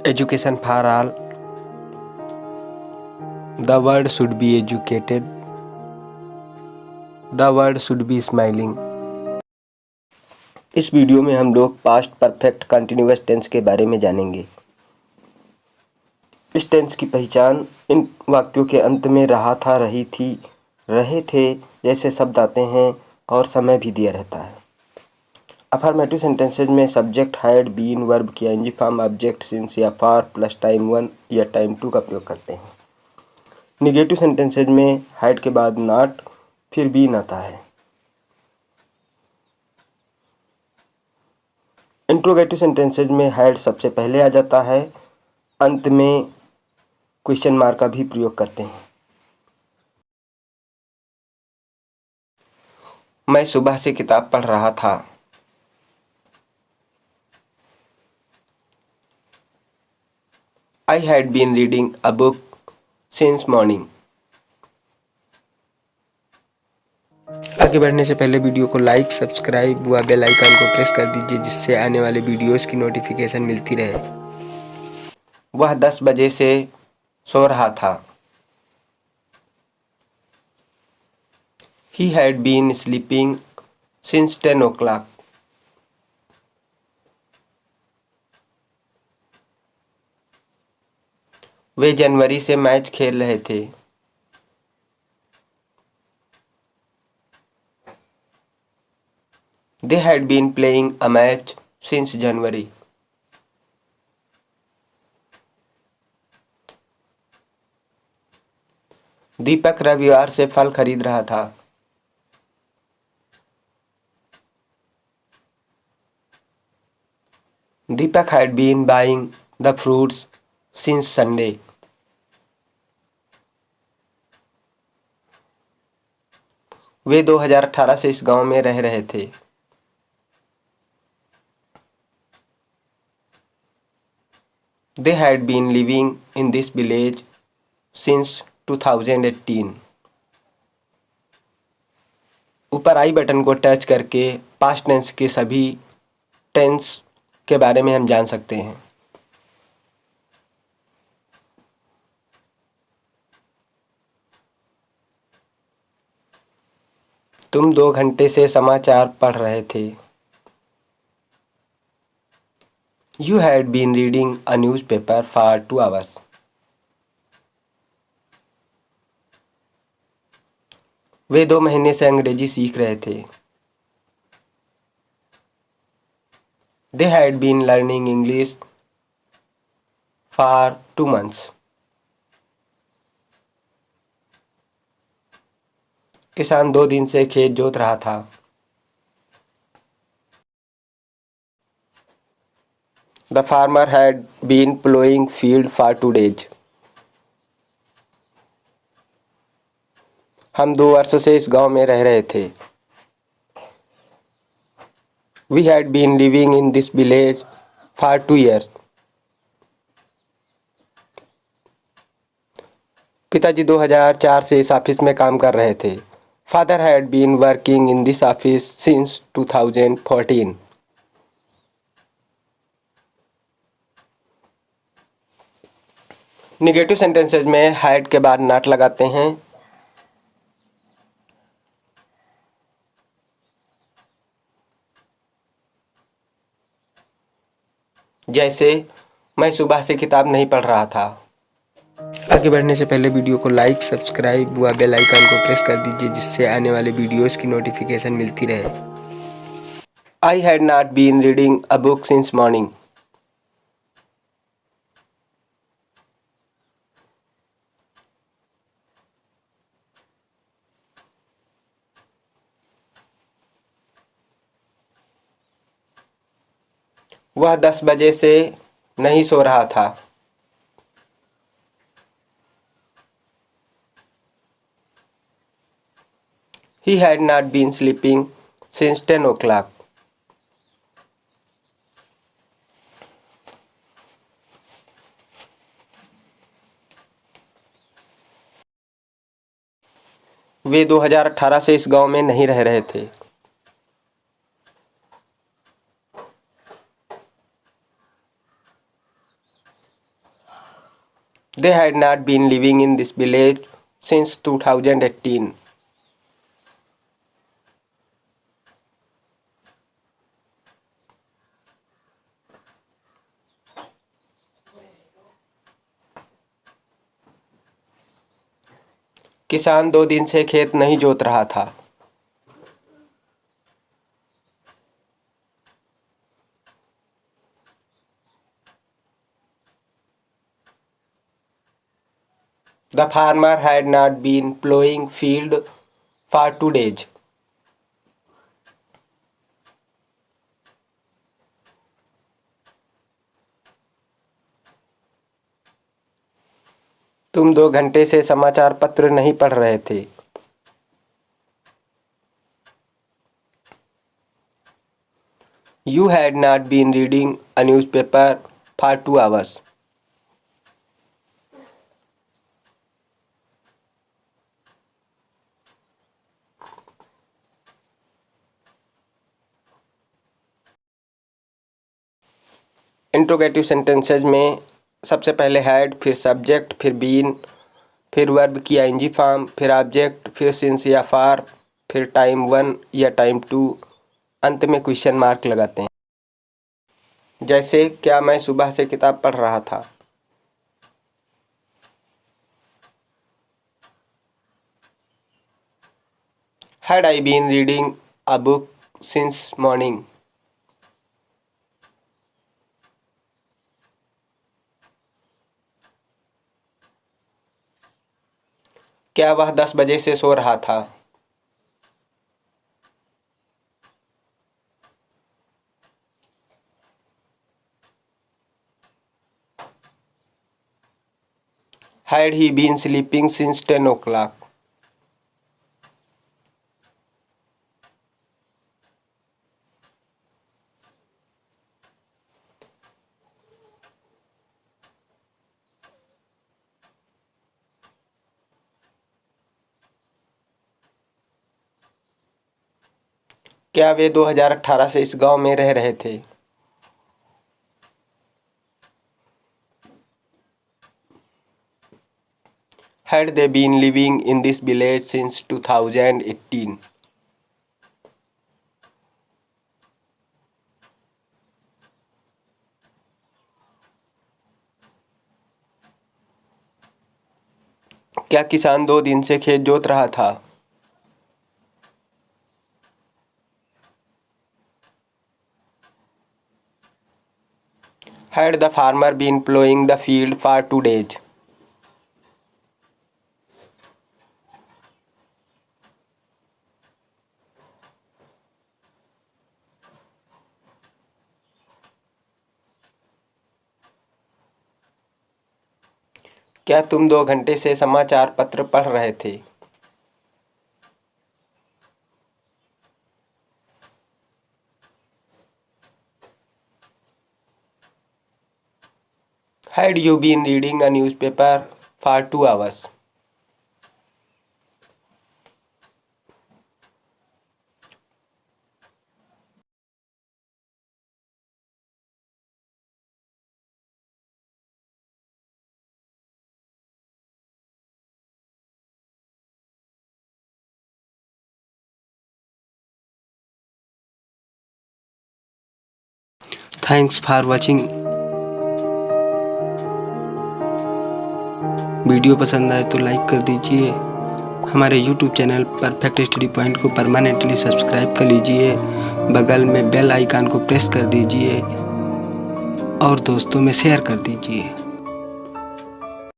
Education for all. The world should be educated. The world should be smiling. इस video में हम लोग past perfect continuous tense के बारे में जानेंगे। इस टेंस की पहचान इन वाक्यों के अंत में रहा था, रही थी, रहे थे जैसे शब्द आते हैं और समय भी दिया रहता है। अफर्मेटिव सेंटेंसेज में सब्जेक्ट हैड, बीन, वर्ब की आईएनजी फॉर्म, ऑब्जेक्ट, सिंस या फॉर प्लस टाइम 1 या टाइम 2 का प्रयोग करते हैं। निगेटिव सेंटेंसेज में हैड के बाद नॉट फिर बीन आता है। इंट्रोगेटिव सेंटेंसेज में हैड सबसे पहले आ जाता है, अंत में क्वेश्चन मार्क का भी प्रयोग करते हैं। मैं सुबह से किताब पढ़ रहा था। I had been reading a book since morning. आगे बढ़ने से पहले वीडियो को लाइक, सब्सक्राइब व बेल आइकन को प्रेस कर दीजिए, जिससे आने वाले वीडियोस की नोटिफिकेशन मिलती रहे। वह 10 बजे से सो रहा था। He had been sleeping since 10 o'clock. वे जनवरी से मैच खेल रहे थे। They had been playing a match since January. दीपक रविवार से फल खरीद रहा था। दीपक had been buying the fruits since Sunday. वे 2018 से इस गांव में रह रहे थे। They had been living in this village since 2018. ऊपर आई बटन को टच करके पास्ट टेंस के सभी टेंस के बारे में हम जान सकते हैं। तुम 2 घंटे से समाचार पढ़ रहे थे। You had been reading a newspaper for 2 hours. वे 2 महीने से अंग्रेजी सीख रहे थे। They had been learning English for 2 months. किसान 2 दिन से खेत जोत रहा था। The farmer had been plowing field for 2 days. हम 2 वर्षों से इस गांव में रह रहे थे। We had been living in this village for 2 years. पिताजी 2004 से इस ऑफिस में काम कर रहे थे। Father had been working in this office since 2014. Negative sentences में हैड के बाद नॉट लगाते हैं। जैसे मैं सुबह से किताब नहीं पढ़ रहा था। आगे बढ़ने से पहले वीडियो को लाइक, सब्सक्राइब व बेल आइकन को प्रेस कर दीजिए, जिससे आने वाले वीडियोस की नोटिफिकेशन मिलती रहे। I had not been reading a book since morning. वह 10 बजे से नहीं सो रहा था। He had not been sleeping since 10 o'clock. वे 2018 से इस गांव में नहीं रह रहे थे। They had not been living in this village since 2018. किसान 2 दिन से खेत नहीं जोत रहा था। The farmer had not been plowing field for 2 days. तुम 2 घंटे से समाचार पत्र नहीं पढ़ रहे थे। You had not been reading a newspaper for 2 hours. Interrogative sentences में सबसे पहले हैड, फिर सब्जेक्ट, फिर बीन, फिर वर्ब की आईएनजी फॉर्म, फिर ऑब्जेक्ट, फिर सिंस या फॉर, फिर टाइम 1 या टाइम 2, अंत में क्वेश्चन मार्क लगाते हैं। जैसे क्या मैं सुबह से किताब पढ़ रहा था। Had I been reading a book since morning? क्या वह 10 बजे से सो रहा था। Had he been sleeping since 10 o'clock? क्या वे 2018 से इस गांव में रह रहे थे। Had they been living in this village since 2018? क्या किसान 2 दिन से खेत जोत रहा था। Had the farmer been plowing the field for 2 days? क्या तुम 2 घंटे से समाचार पत्र पढ़ रहे थे। Had you been reading a newspaper for 2 hours? Thanks for watching. Video पसंद आए तो लाइक कर दीजिए। हमारे YouTube channel perfect study point को परमानेंटली सब्सक्राइब कर लीजिए। बगल में बेल आइकन को प्रेस कर दीजिए और दोस्तों में शेयर कर दीजिए।